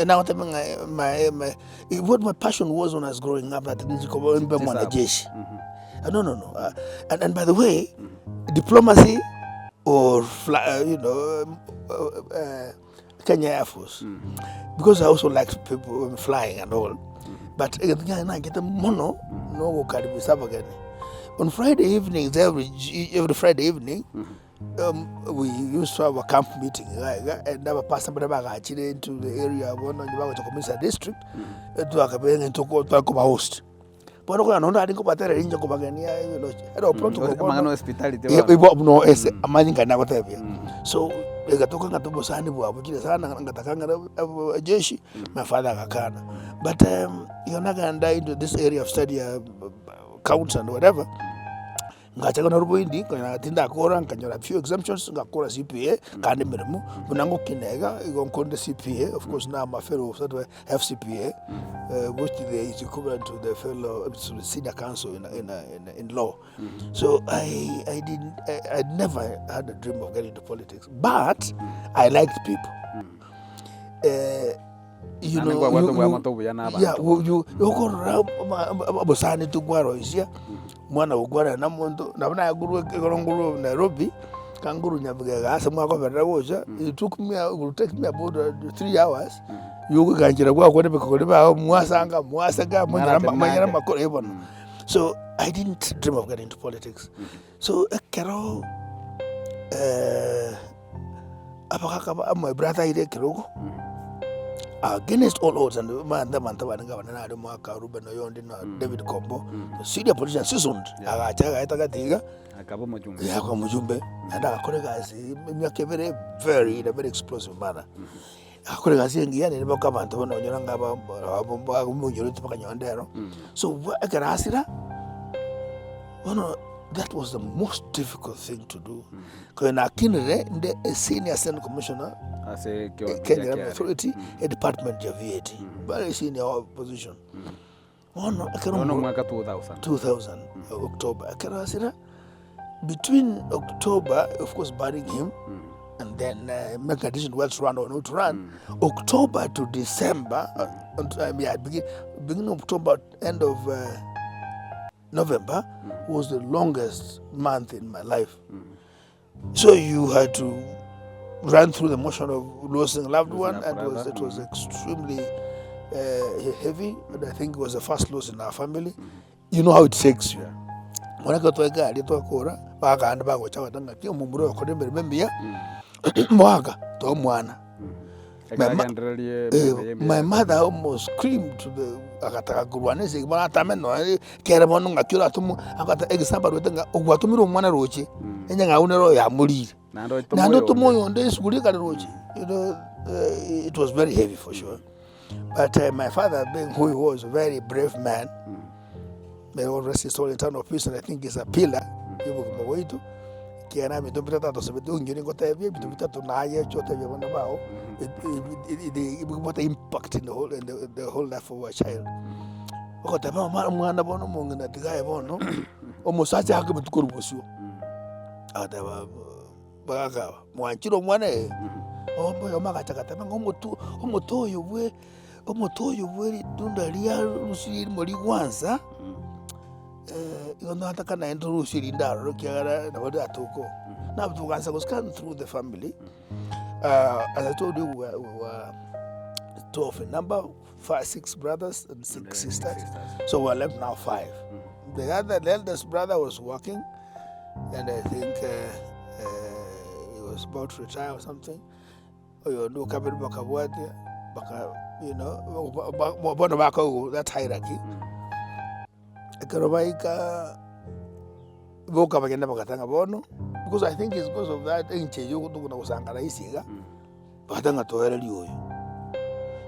now what my passion was when I was growing up, that didn't come mwanajeshi. No. And by the way, diplomacy or Kenya Air Force, because I also like people flying and all. But I get a mono no again. On Friday evenings, every Friday evening, we used to have a camp meeting, and never pass somebody actually into the area of one the district to talk about host. But I don't think about that. I don't know hospitality. So ikatoka ngatobo sani bwa bukire sana ngatakanga jeshi my father akakana. But yonaga into this area of study counts and whatever. Ngachaka na rubo indi kana tinda akora nkanyora few exemptions ngakora CPA kandi mirimo bunango kinega igonkonde CPA. Of course now my fellow FCPA, which is equivalent to the fellow to the senior counsel in law. So I never had a dream of getting into politics, but I liked people. You go around abosani tugwaro isia mwana ugwara na mondo na bana guru nguru Nairobi kanguru nyabuga asa mwako bera woja. It would take me about 3 hours. You ganjira kwa kwene bekole ba mwasanga manyara makoro ebon. So I didn't dream of getting into politics. So kero abakaka my brother ide kirogo against all odds, and David Kombo, the senior politician seasoned. And our colleagues in a very explosive manner. So I can ask you that was the most difficult thing to do. Because I the senior Senate commissioner, Kenya Authority, a department of VAT, very senior position. 2000 October. I can ask you between October, of course, barring him, and then make a decision whether to run or not to run. October to December, beginning of October, end of November was the longest month in my life. So you had to run through the motion of losing a loved one, and it was extremely heavy. And I think it was the first loss in our family. You know how it shakes you. When I got to a guy, I to a cora, Baga and Bago Chavatanga, Mumuro, couldn't remember Moaga, Tomwana. My mother almost screamed to the Agataguanese, Manatameno, Keramon, Akiratumu, Agata example with Uguatumiro Manarochi, and Yangaunero Yamuri. Nando Tomo on this Gurika. It was very heavy for sure. But my father, being who he was, a very brave man, may all rest his soul in eternal peace, and I think he's a pillar. He will go away to. It what impact in the whole life of a child. Almost such a happy to was you. Moanchiro one, oh, boy, Magata, Omoto, you were doing the real Lucy Mori once, huh? You're not a kind of Lucy in that Rokiara and what that took. Now, once I was coming through the family, as I told you, we were 12 in number, 6 brothers and 6 sisters. So we're left now 5. The eldest brother was working, and I think he was about to retire or something. You know, that hierarchy. Because I think it's because of that.